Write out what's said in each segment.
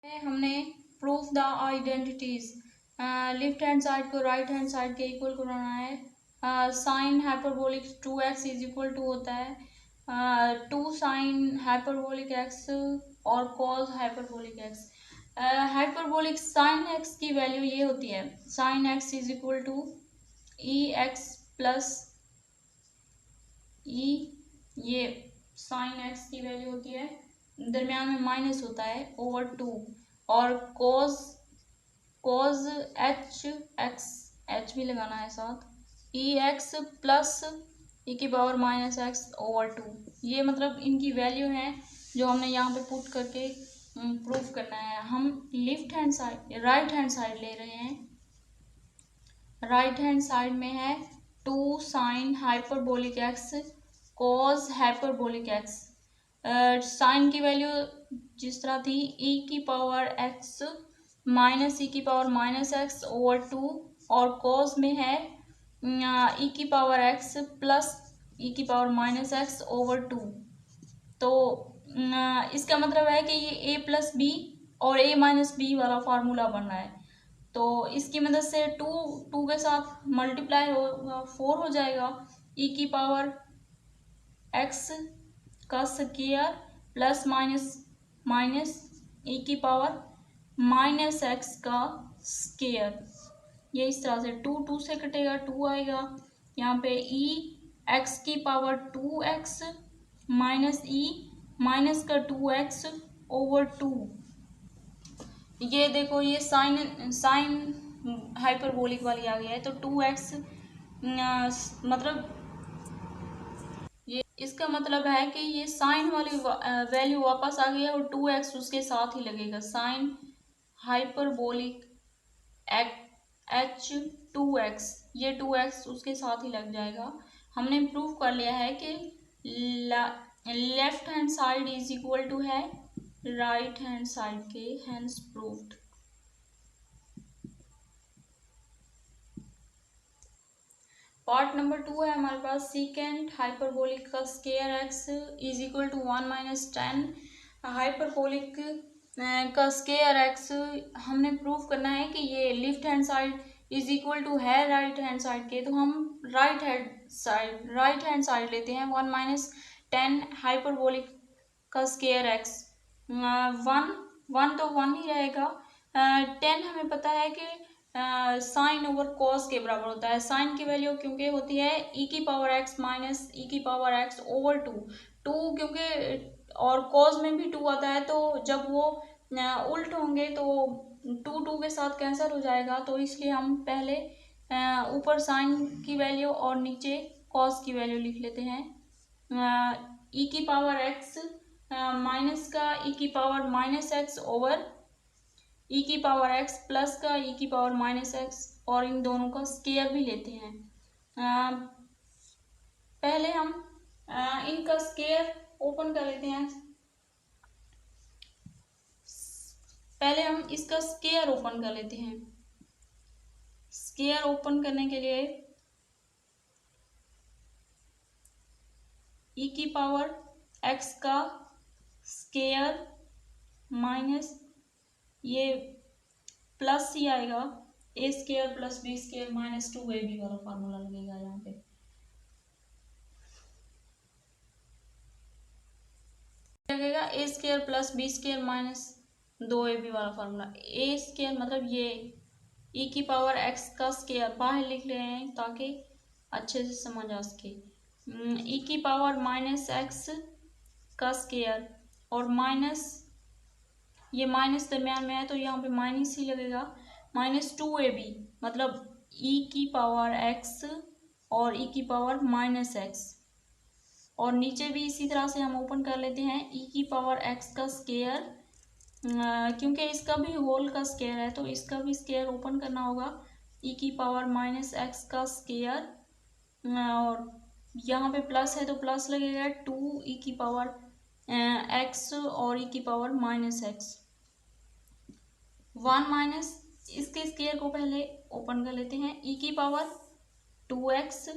हम ने prove the identities left hand side को राइट हैंड साइड के इक्वल बनाना है। Sine hyperbolic 2x is equal to होता है 2 साइन हाइपरबोलिक x और cos hyperbolic x। Hyperbolic sine x की वैल्यू ये होती है sine x is equal to e x plus e, ये साइन x की वैल्यू होती है, दरम्यान में माइनस होता है ओवर 2, और कोस कोस एच एक्स, एच भी लगाना है साथ, ई एक्स प्लस ई की पावर माइनस एक्स ओवर 2। ये मतलब इनकी वैल्यू है जो हमने यहाँ पे पुट करके प्रूफ करना है। हम left hand side right hand side ले रहे हैं। राइट हैंड साइड में है 2 sine hyperbolic x cos hyperbolic x. Sine की वैल्यू जिस तरह थी e की पावर x माइनस ई की पावर माइनस एक्स ओवर 2, और कॉस में है e की पावर x प्लस ई की पावर माइनस एक्स ओवर 2। तो इसका मतलब है कि ये a प्लस बी और a माइनस बी वाला फार्मूला बन रहा है। तो इसकी मदद से टू के साथ मल्टीप्लाई होगा 4 हो जाएगा, e की पावर x का स्क्वायर प्लस माइनस माइनस ई की पावर माइनस एक्स का स्क्वायर। ये इस तरह से 2 से कटेगा 2 आएगा, यहाँ पे ई एक्स की power 2x minus E minus का 2x ओवर 2। ये देखो ये साइन हाइपरबोलिक वाली आ गया है, तो 2x मतलब ये इसका मतलब है कि ये साइन वाली वैल्यू वापस आ गई है और 2x उसके साथ ही लगेगा। साइन हाइपरबोलिक एच 2x, ये 2x उसके साथ ही लग जाएगा। हमने प्रूव कर लिया है कि left hand side is equal to है राइट हैंड साइड के, हैंस प्रूव्ड। पार्ट नंबर 2 है हमारे पास, सीकेंट हाइपरबोलिक का square x is equal to 1 minus 10। Hyperbolic का स्केयर एक्स हमने प्रूव करना है कि ये left hand side is equal to है राइट हैंड साइड के, तो हम राइट हैंड साइड लेते हैं। 1 माइनस 10 हाइपरबोलिक का स्केयर एक्स, 1 तो 1 ही रहेगा। 10 हमें पता है कि साइन ओवर कॉस के बराबर होता है। साइन की वैल्यू क्योंकि होती है e की पावर x माइनस ई की पावर x ओवर 2 क्योंकि और कॉस में भी 2 आता है, तो जब वो उल्ट होंगे तो 2 के साथ कैंसिल हो जाएगा, तो इसलिए हम पहले ऊपर साइन की वैल्यू और नीचे कॉस की वैल्यू लिख लेते हैं। e की पावर x माइनस का e की power minus x over e की पावर x प्लस का e की पावर माइनस एक्स, और इन दोनों का स्केयर भी लेते हैं। पहले हम इनका स्केयर ओपन कर लेते हैं। पहले हम इसका स्केयर ओपन कर लेते हैं। स्केयर ओपन करने के लिए e की पावर x का स्केयर माइनस ये प्लस ही आएगा, a square plus b square minus 2ab वाला फार्मूला लगेगा यहाँ पे। लगेगा a square plus b square minus 2ab वाला फार्मूला। ए स्केयर मतलब ये e की पावर x का स्केयर बाहर लिख रहे हैं ताकि अच्छे से समझ आ सके। e की पावर माइनस एक्स का स्केयर और माइनस, ये माइनस दरम्यान में है तो यहाँ पे माइनस ही लगेगा, माइनस 2ab मतलब e की पावर x और e की पावर माइनस एक्स, और नीचे भी इसी तरह से हम ओपन कर लेते हैं e की पावर x का स्केयर, क्योंकि इसका भी होल का स्केयर है तो इसका भी स्केयर ओपन करना होगा, e की पावर माइनस एक्स का स्केयर, और यहाँ पे प्लस है तो प्लस लगेगा 2 e की पावर x और e की पावर माइनस एक्स। 1 माइनस इसके स्केयर को पहले ओपन कर लेते हैं, e की पावर 2x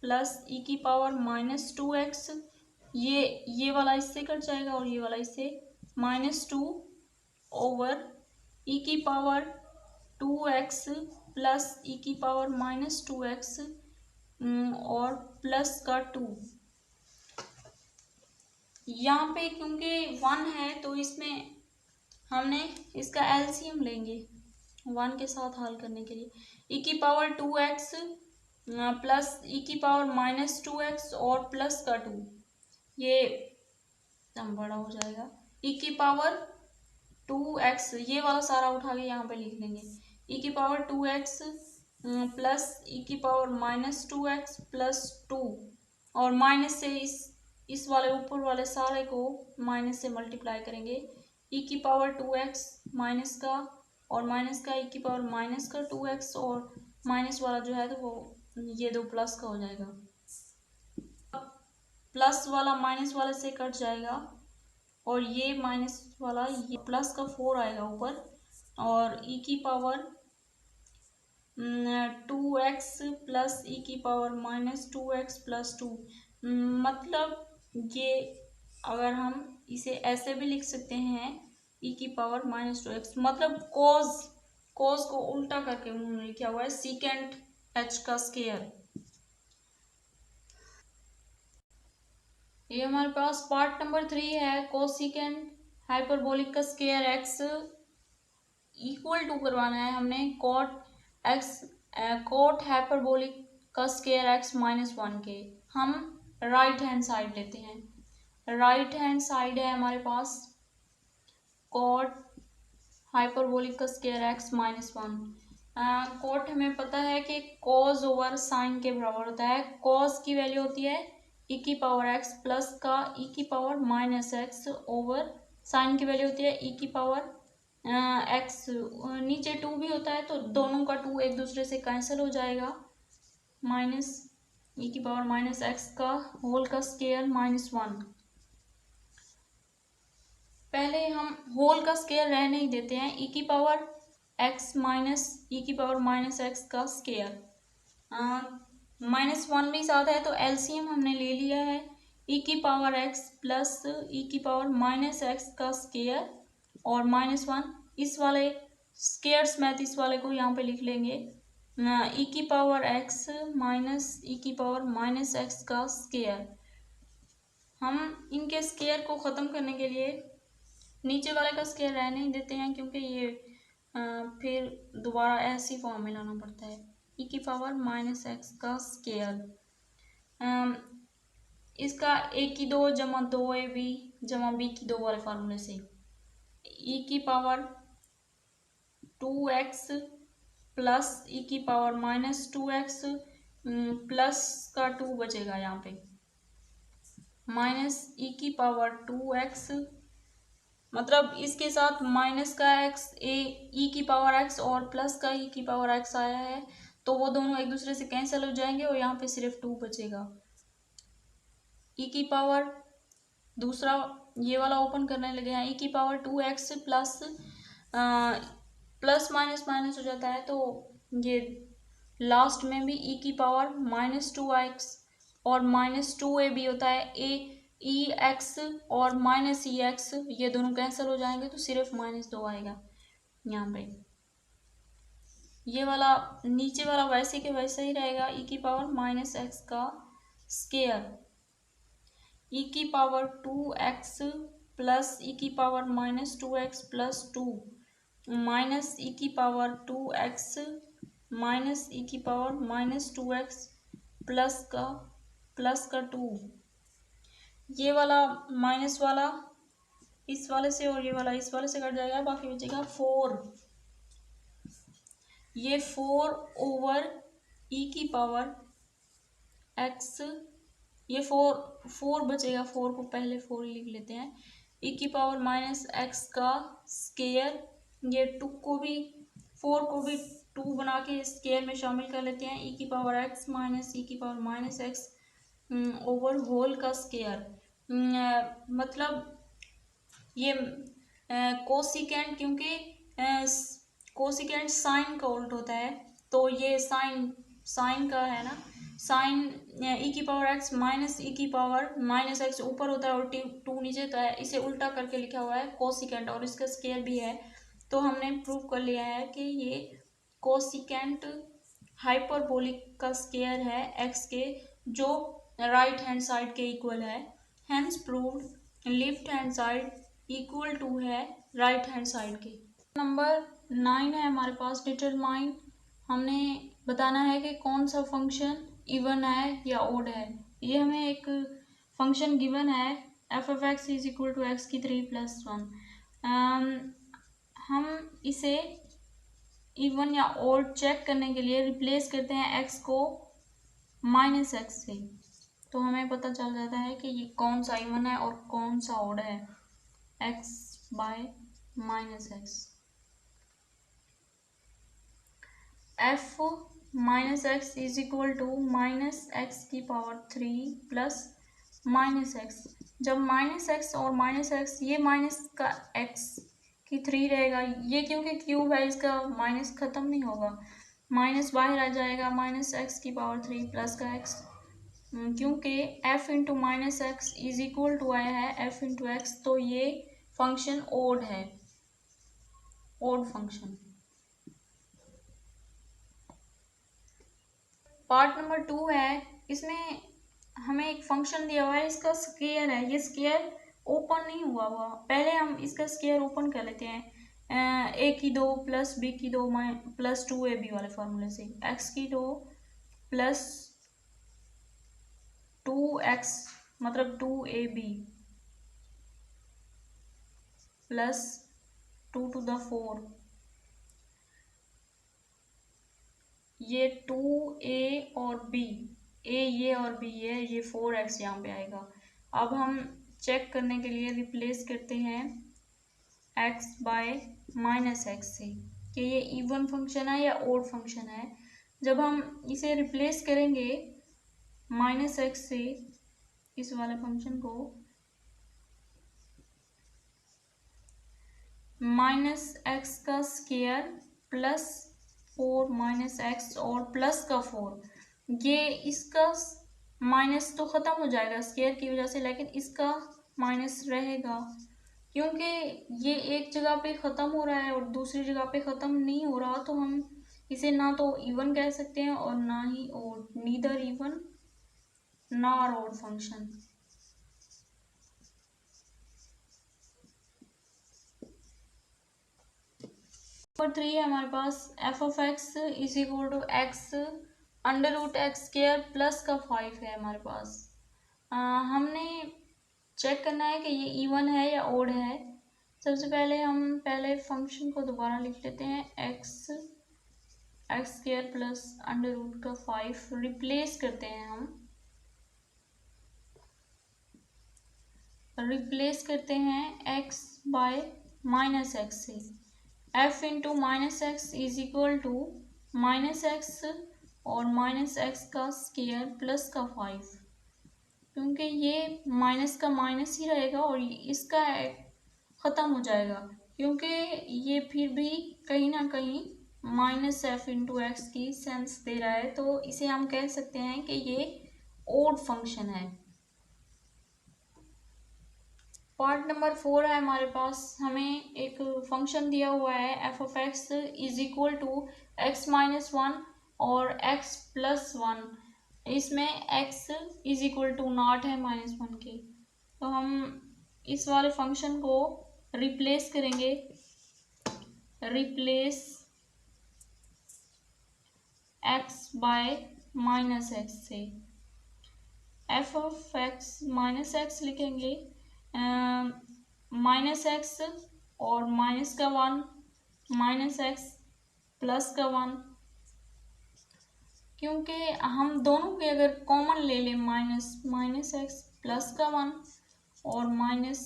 प्लस ई की पावर माइनस 2x, ये वाला इससे कट जाएगा और ये वाला इससे माइनस 2 ओवर ई की पावर 2x प्लस ई की पावर -2x और प्लस का 2। यहाँ पे क्योंकि 1 है तो इसमें हमने इसका एलसीएम लेंगे 1 के साथ हल करने के लिए। ई की पावर 2x प्लस ई की पावर -2x और प्लस का 2, ये एकदम बड़ा हो जाएगा। ई की पावर 2x, ये वाला सारा उठा के यहाँ पे लिख लेंगे। ई की पावर 2x प्लस ई की पावर -2x प्लस 2 और माइनस से इस वाले ऊपर वाले सारे को माइनस से मल्टीप्लाई करेंगे। ई की पावर 2x माइनस का और माइनस का ई की पावर माइनस का 2x और माइनस वाला जो है तो वो ये दो प्लस का हो जाएगा। प्लस वाला माइनस वाले से कट जाएगा और ये माइनस वाला ये प्लस का 4 आएगा ऊपर और ई की पावर 2x प्लस ई की पावर -2x प्लस 2। मतलब ये अगर हम इसे ऐसे भी लिख सकते हैं ई की पावर -2x, मतलब कोस को उल्टा करके उन्होंने लिखा हुआ है सीकेंट h का स्क्वायर। ये हमारे पास पार्ट नंबर 3 है। कोसिकेंट हाइपरबोलिक का स्क्वायर x इक्वल टू करवाना है हमने कोट हाइपरबोलिक का स्क्वायर x -1 के। हम राइट हैंड साइड लेते हैं। राइट हैंड साइड है हमारे पास कोट हाइपरबोलिक का स्क्वायर x -1। कोट हमें पता है कि कॉस ओवर साइन के बराबर होता है। कॉस की वैल्यू होती है ई की पावर x प्लस का ई की पावर -x ओवर साइन की वैल्यू होती है ई की पावर x। नीचे 2 भी होता है तो दोनों का 2 एक दूसरे से कैंसिल हो जाएगा। माइनस ई की पावर -x का होल का स्क्वायर -1। पहले हम होल का स्क्वायर रहने ही देते हैं। ई की पावर x माइनस ई की पावर -x का स्क्वायर -1 भी साथ है तो एलसीएम हमने ले लिया है। ई की पावर x प्लस ई की पावर -x का स्क्वायर और -1 इस वाले स्क्वायर्स मैथ इस वाले को यहाँ पे लिख लेंगे। ई की पावर x माइनस ई की पावर -x का स्क्वायर। हम इनके स्क्वायर को ख़त्म करने के लिए नीचे वाले का स्क्वायर रहने ही देते हैं क्योंकि ये फिर दोबारा ऐसी फॉर्म में लाना पड़ता है। ई की पावर -x का स्क्वायर, इसका a की 2 जमा 2ab जमा b की 2 वाले फार्मूले से ई की पावर 2x प्लस ई की पावर -2x प्लस का 2 बचेगा यहाँ पे माइनस ई की पावर 2x, मतलब इसके साथ माइनस का x ई की पावर x और प्लस का ई की पावर x आया है तो वो दोनों एक दूसरे से कैंसिल हो जाएंगे और यहाँ पे सिर्फ 2 बचेगा। ई की पावर दूसरा ये वाला ओपन करने लगे हैं। ई की power 2x plus plus minus minus हो जाता है तो ये लास्ट में भी ई की पावर -2x और -2ab होता है। ई एक्स और -ex ये दोनों कैंसिल हो जाएंगे तो सिर्फ -2 आएगा यहाँ पे। ये वाला नीचे वाला वैसे के वैसे ही रहेगा। ई की पावर -x का स्क्वायर ई की पावर 2x प्लस ई की पावर -2x प्लस 2 माइनस ई की पावर 2x माइनस ई की पावर -2x प्लस का 2। ये वाला माइनस वाला इस वाले से और ये वाला इस वाले से कट जाएगा, बाकी बचेगा 4। ये 4 ओवर ई की पावर x, ये 4 बचेगा। 4 को पहले 4 ही लिख लेते हैं। ई की पावर -x का स्क्वायर, ये 2 को भी 4 को भी 2 बना के स्क्वायर में शामिल कर लेते हैं। ई की पावर x माइनस ई की पावर -x ओवर होल का स्क्वायर। मतलब ये कोसिकेंट, क्योंकि कोसिकेंट साइन का उल्ट होता है तो ये साइन का है ना, साइन ई की पावर एक्स माइनस ई की पावर माइनस एक्स ऊपर होता है और टू नीचे, तो है इसे उल्टा करके लिखा हुआ है कोसिकेंट, और इसका स्केयर भी है। तो हमने प्रूव कर लिया है कि ये कोसिकेंट हाइपरबोलिक का स्केयर है एक्स के, जो राइट हैंड साइड के इक्वल है। Hence proved left hand side equal to है राइट हैंड साइड के। नंबर 9 है हमारे पास, डिटरमाइन। हमने बताना है कि कौन सा फंक्शन इवन है या ओड है। ये हमें एक फंक्शन गिवन है f f x is equal to x की 3+1। हम इसे इवन या ओड चेक करने के लिए रिप्लेस करते हैं एक्स को माइनस एक्स से, तो हमें पता चल जाता है कि ये कौन सा इवन है और कौन सा ओड है। X by minus x, f minus x is equal to minus x की पावर 3 प्लस माइनस एक्स। जब माइनस एक्स और माइनस एक्स, ये माइनस का एक्स की 3 रहेगा, ये क्योंकि क्यूब है इसका माइनस खत्म नहीं होगा, माइनस बाहर आ जाएगा, माइनस एक्स की पावर 3 प्लस का एक्स, क्योंकि f into minus x is equal to आया है एफ इंटू एक्स, तो ये फंक्शन ओड है, ओड फंक्शन। पार्ट नंबर 2 है, इसमें हमें एक फंक्शन दिया हुआ है, इसका स्केयर है, ये स्केयर ओपन नहीं हुआ। पहले हम इसका स्केयर ओपन कर लेते हैं, ए की 2 प्लस बी की 2 प्लस 2ab वाले फार्मूले से, एक्स की 2 प्लस 2x मतलब 2ab प्लस 2⁴, ये 2a और b, a ये और b ये 4x यहाँ पे आएगा। अब हम चेक करने के लिए रिप्लेस करते हैं x बाय माइनस एक्स से कि ये इवन फंक्शन है या ओड फंक्शन है। जब हम इसे रिप्लेस करेंगे माइनस एक्स से, इस वाले फंक्शन को, माइनस एक्स का स्केयर प्लस 4 माइनस एक्स और प्लस का 4, ये इसका माइनस तो ख़त्म हो जाएगा स्केयर की वजह से, लेकिन इसका माइनस रहेगा क्योंकि ये एक जगह पे ख़त्म हो रहा है और दूसरी जगह पे ख़त्म नहीं हो रहा, तो हम इसे ना तो इवन कह सकते हैं और ना ही odd, neither even nor odd function. Number 3 है हमारे पास, f of x is equal to x under root x square plus का 5 है हमारे पास। हमने चेक करना है कि ये इवन है या ओड है। सबसे पहले हम पहले फंक्शन को दोबारा लिख लेते हैं, x square plus under root का 5, रिप्लेस करते हैं हम, रिप्लेस करते हैं एक्स बाय माइनस एक्स से। F into minus x is equal to minus x और माइनस एक्स का स्केयर प्लस का 5, क्योंकि ये माइनस का माइनस ही रहेगा और इसका ख़त्म हो जाएगा, क्योंकि ये फिर भी कहीं ना कहीं माइनस एफ इंटू एक्स की सेंस दे रहा है, तो इसे हम कह सकते हैं कि ये ओड फंक्शन है। पार्ट नंबर 4 है हमारे पास, हमें एक फंक्शन दिया हुआ है f of x is equal to x minus 1 और एक्स प्लस 1, इसमें x is equal to not है -1 के, तो हम इस वाले फंक्शन को रिप्लेस करेंगे, replace x by minus x से। F of x minus x लिखेंगे, माइनस एक्स और माइनस का 1 माइनस एक्स प्लस का 1, क्योंकि हम दोनों के अगर कॉमन ले लें माइनस एक्स प्लस का 1 और माइनस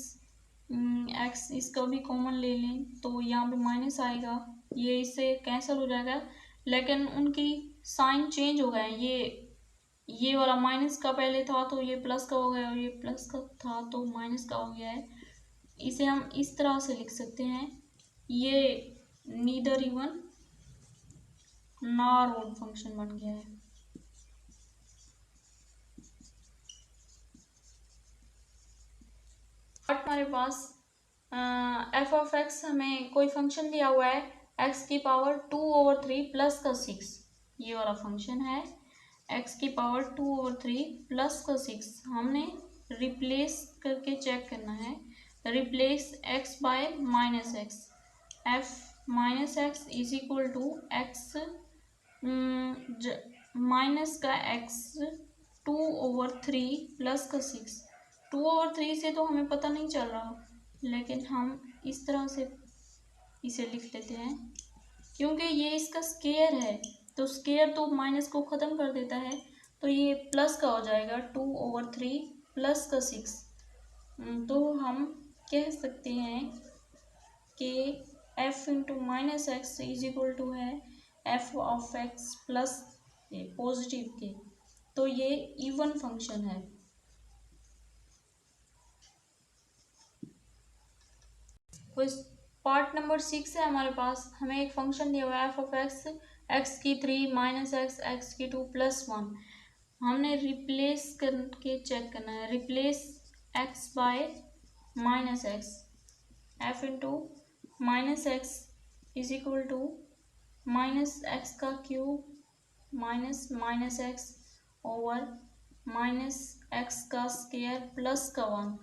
एक्स इसका भी कॉमन ले लें, तो यहाँ पे माइनस आएगा, ये इससे कैंसिल हो जाएगा, लेकिन उनकी साइन चेंज हो गए, ये वाला माइनस का पहले था तो ये प्लस का हो गया और ये प्लस का था तो माइनस का हो गया है। इसे हम इस तरह से लिख सकते हैं, ये neither even nor odd function बन गया है। हमारे पास एफ ऑफ एक्स हमें कोई फंक्शन दिया हुआ है एक्स की पावर 2/3 प्लस का 6, ये वाला फंक्शन है एक्स की पावर 2/3 प्लस का 6। हमने रिप्लेस करके चेक करना है, replace x by minus x, f minus x is equal to x minus का एक्स 2/3 प्लस का 6। 2/3 से तो हमें पता नहीं चल रहा, लेकिन हम इस तरह से इसे लिख लेते हैं क्योंकि ये इसका स्केयर है, तो स्केयर तो माइनस को ख़त्म कर देता है, तो ये प्लस का हो जाएगा 2/3 प्लस का 6। तो हम कह सकते हैं कि f into minus x is equal to है f of x plus positive के, तो ये इवन फंक्शन है। पार्ट नंबर 6 है हमारे पास, हमें एक फंक्शन दिया हुआ है एफ ऑफ एक्स, एक्स की 3 माइनस एक्स, एक्स की 2 प्लस 1। हमने रिप्लेस करके चेक करना है, replace x by minus x, f into minus x is equal to minus x का cube minus minus x over minus x का square plus का 1।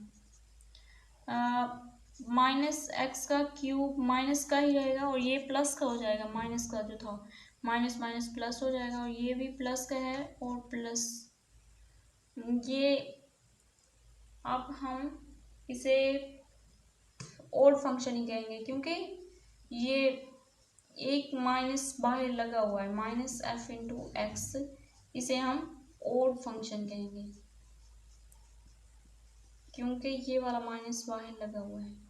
Minus x का cube minus का ही रहेगा और ये प्लस का हो जाएगा, माइनस का जो था माइनस माइनस प्लस हो जाएगा और ये भी प्लस का है और प्लस ये। अब हम इसे ओड फंक्शन ही कहेंगे क्योंकि ये एक माइनस बाहर लगा हुआ है, माइनस एफ इंटू एक्स, इसे हम ओड फंक्शन कहेंगे क्योंकि ये वाला माइनस बाहर लगा हुआ है।